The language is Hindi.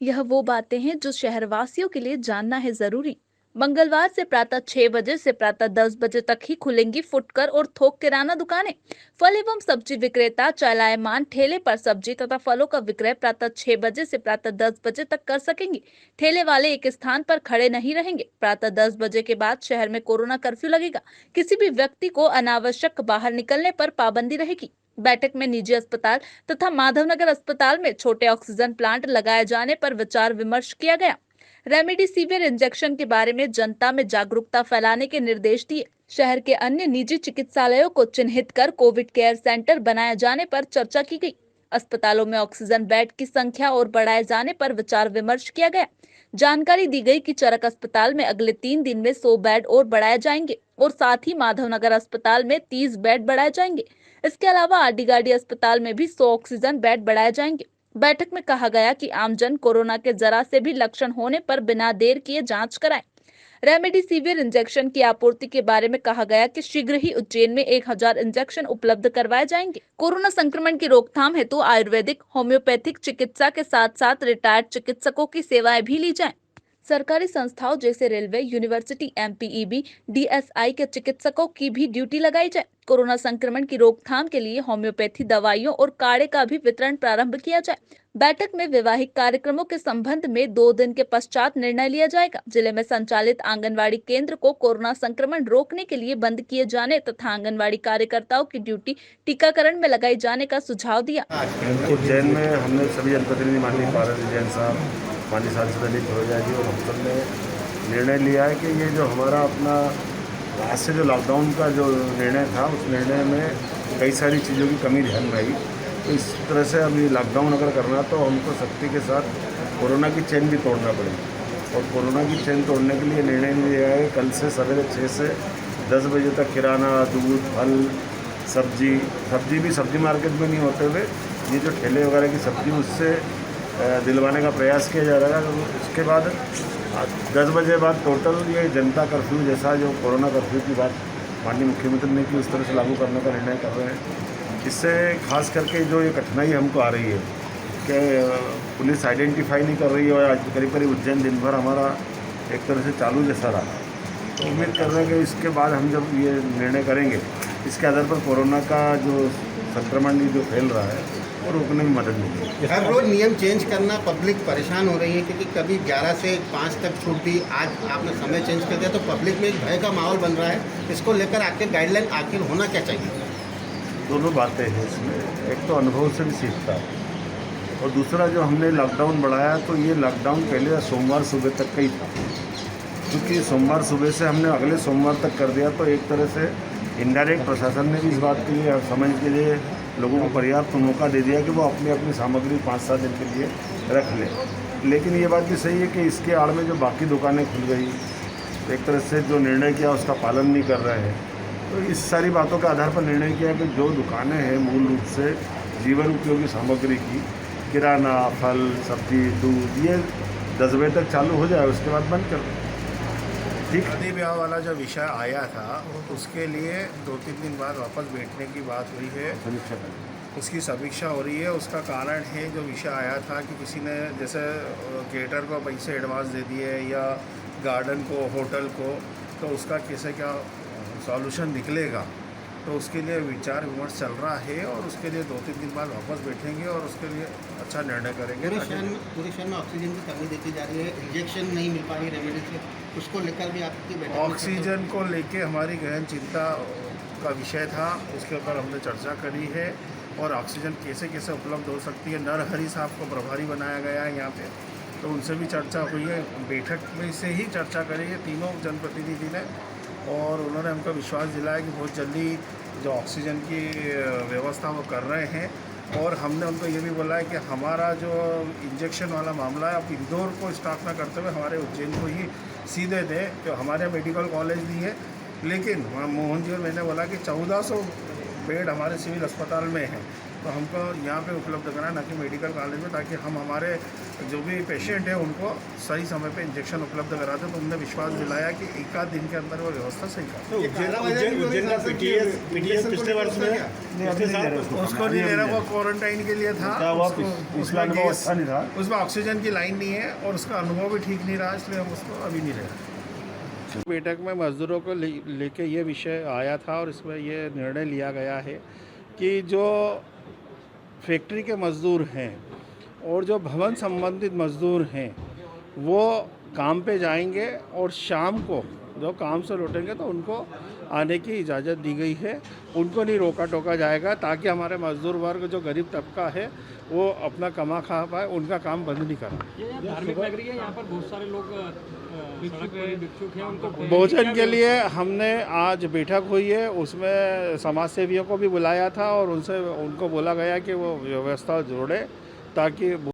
यह वो बातें हैं जो शहरवासियों के लिए जानना है जरूरी। मंगलवार से प्रातः 6 बजे से प्रातः 10 बजे तक ही खुलेंगी फुटकर और थोक किराना दुकानें। फल एवं सब्जी विक्रेता चालायमान ठेले पर सब्जी तथा फलों का विक्रय प्रातः 6 बजे से प्रातः 10 बजे तक कर सकेंगे। ठेले वाले एक स्थान पर खड़े नहीं रहेंगे। प्रातः 10 बजे के बाद शहर में कोरोना कर्फ्यू लगेगा। किसी भी व्यक्ति को अनावश्यक बाहर निकलने पर पाबंदी रहेगी। बैठक में निजी अस्पताल तथा माधवनगर अस्पताल में छोटे ऑक्सीजन प्लांट लगाए जाने पर विचार विमर्श किया गया। रेमडेसिविर इंजेक्शन के बारे में जनता में जागरूकता फैलाने के निर्देश दिए। शहर के अन्य निजी चिकित्सालयों को चिन्हित कर कोविड केयर सेंटर बनाए जाने पर चर्चा की गई। अस्पतालों में ऑक्सीजन बेड की संख्या और बढ़ाए जाने पर विचार विमर्श किया गया। जानकारी दी गई कि चरक अस्पताल में अगले 3 दिन में 100 बेड और बढ़ाए जाएंगे और साथ ही माधवनगर अस्पताल में 30 बेड बढ़ाए जाएंगे। इसके अलावा आदिगाड़ी अस्पताल में भी 100 ऑक्सीजन बेड बढ़ाए जाएंगे। बैठक में कहा गया कि आमजन कोरोना के जरा से भी लक्षण होने पर बिना देर किए जांच कराएं। रेमडेसिविर इंजेक्शन की आपूर्ति के बारे में कहा गया कि शीघ्र ही उज्जैन में 1000 इंजेक्शन उपलब्ध करवाए जाएंगे। कोरोना संक्रमण की रोकथाम हेतु आयुर्वेदिक होम्योपैथिक चिकित्सा के साथ साथ रिटायर्ड चिकित्सकों की सेवाएं भी ली जाएं। सरकारी संस्थाओं जैसे रेलवे, यूनिवर्सिटी, एमपीईबी, डीएसआई के चिकित्सकों की भी ड्यूटी लगाई जाए। कोरोना संक्रमण की रोकथाम के लिए होम्योपैथी दवाइयों और काढ़े का भी वितरण प्रारंभ किया जाए। बैठक में वैवाहिक कार्यक्रमों के संबंध में 2 दिन के पश्चात निर्णय लिया जाएगा। जिले में संचालित आंगनवाड़ी केंद्र को कोरोना संक्रमण रोकने के लिए बंद किए जाने तथा आंगनवाड़ी कार्यकर्ताओं की ड्यूटी टीकाकरण में लगाई जाने का सुझाव दिया। उज्जैन में हमने सभी जनप्रतिनिधि माननीय पारस जैन साहब, माननीय सांसद अली भरोजा जी और हम सब ने निर्णय लिया है कि ये जो हमारा अपना आज से जो लॉकडाउन का जो निर्णय था, उस निर्णय में कई सारी चीज़ों की कमी ध्यान रही। तो इस तरह से अभी लॉकडाउन अगर करना तो हमको सख्ती के साथ कोरोना की चेन भी तोड़ना पड़ेगी। और कोरोना की चेन तोड़ने के लिए निर्णय लिया है कल से सवेरे 6 से 10 बजे तक किराना, दूध, फल, सब्जी भी सब्जी मार्केट में नहीं होते हुए ये जो ठेले वगैरह की सब्जी उससे दिलवाने का प्रयास किया जा रहा है। उसके बाद 10 बजे बाद टोटल ये जनता कर्फ्यू जैसा जो कोरोना कर्फ्यू की बात माननीय मुख्यमंत्री ने की, उस तरह से लागू करने का निर्णय कर रहे हैं। इससे खास करके जो ये कठिनाई हमको आ रही है कि पुलिस आइडेंटिफाई नहीं कर रही है और आज करीब करीब उज्जैन दिन भर हमारा एक तरह से चालू जैसा रहा। तो उम्मीद कर रहे हैं कि इसके बाद हम जब ये निर्णय करेंगे, इसके आधार पर कोरोना का जो संक्रमण जो फैल रहा है वो रोकने में मदद मिलेगी। हर रोज़ नियम चेंज करना, पब्लिक परेशान हो रही है क्योंकि कभी 11 से 5 तक छूट दी, आज आपने समय चेंज कर दिया, तो पब्लिक में एक भय का माहौल बन रहा है। इसको लेकर आखिर गाइडलाइन आखिर होना क्या चाहिए? दोनों बातें हैं इसमें, एक तो अनुभव से भी सीखता है और दूसरा जो हमने लॉकडाउन बढ़ाया तो ये लॉकडाउन पहले सोमवार सुबह तक का ही था, क्योंकि सोमवार सुबह से हमने अगले सोमवार तक कर दिया तो एक तरह से इनडायरेक्ट प्रशासन ने भी इस बात के लिए समझ के लिए लोगों को पर्याप्त मौका दे दिया कि वो अपनी अपनी सामग्री 5-7 दिन के लिए रख लें। लेकिन ये बात भी सही है कि इसके आड़ में जो बाकी दुकानें खुल गई, एक तरह से जो निर्णय किया उसका पालन नहीं कर रहे हैं। तो इस सारी बातों के आधार पर निर्णय किया कि जो दुकानें हैं मूल रूप से जीवन उपयोगी सामग्री की, किराना, फल, सब्जी, दूध, ये 10 बजे तक चालू हो जाए, उसके बाद बंद कर दें। ठीक। शादी ब्याह वाला जो विषय आया था उसके लिए 2-3 दिन बाद वापस बैठने की बात हुई है, उसकी समीक्षा हो रही है। उसका कारण है जो विषय आया था कि किसी ने जैसे केटर को पैसे एडवांस दे दिए या गार्डन को, होटल को, तो उसका कैसे क्या सॉल्यूशन निकलेगा, तो उसके लिए विचार विमर्श चल रहा है और उसके लिए 2-3 दिन बाद वापस बैठेंगे और उसके लिए अच्छा निर्णय करेंगे। पूरे शहर में ऑक्सीजन की कमी देखी जा रही है, इंजेक्शन नहीं मिल पा रही रेमडी से, उसको लेकर भी आपकी बैठक? ऑक्सीजन को लेके हमारी गहन चिंता का विषय था, उसके ऊपर हमने चर्चा करी है और ऑक्सीजन कैसे कैसे उपलब्ध हो सकती है। नरहरि साहब को प्रभारी बनाया गया है यहाँ पे, तो उनसे भी चर्चा हुई है। बैठक में से ही चर्चा करी है तीनों जनप्रतिनिधि ने और उन्होंने हमको विश्वास दिलाया कि बहुत जल्दी जो ऑक्सीजन की व्यवस्था वो कर रहे हैं। और हमने उनको ये भी बोला है कि हमारा जो इंजेक्शन वाला मामला है, अब इंदौर को स्टाफ ना करते हुए हमारे उज्जैन को ही सीधे दें, तो हमारे मेडिकल कॉलेज नहीं है। लेकिन मोहन जी और मैंने बोला कि 1400 बेड हमारे सिविल अस्पताल में है, तो हमको यहाँ पे उपलब्ध करा, ना कि मेडिकल कॉलेज में, ताकि हम हमारे जो भी पेशेंट है उनको सही समय पे इंजेक्शन उपलब्ध कराते। तो उनने विश्वास दिलाया कि एक आध दिन के अंदर वो व्यवस्था सही कर। उज्जैन का पीटीएस पिछले वर्ष में उसको नहीं ले रहा, वो क्वारंटाइन के लिए था, उसमें ऑक्सीजन की लाइन नहीं है और उसका अनुभव भी ठीक नहीं रहा, इसलिए हम उसको अभी नहीं ले रहे। बैठक में मज़दूरों को लेके ये विषय आया था और इसमें ये निर्णय लिया गया है कि जो फैक्ट्री के मज़दूर हैं और जो भवन संबंधित मज़दूर हैं वो काम पे जाएंगे और शाम को जो काम से लौटेंगे तो उनको आने की इजाज़त दी गई है। उनको नहीं रोका टोका जाएगा, ताकि हमारे मज़दूर वर्ग जो गरीब तबका है वो अपना कमा खा पाए, उनका काम बंद नहीं करा। ये धार्मिक नगरी है, यहाँ पर बहुत सारे लोग सड़क पर भिक्षुक हैं, उनको भोजन के लिए हमने आज बैठक हुई है, उसमें समाज सेवियों को भी बुलाया था और उनको बोला गया कि वो व्यवस्था जोड़े ताकि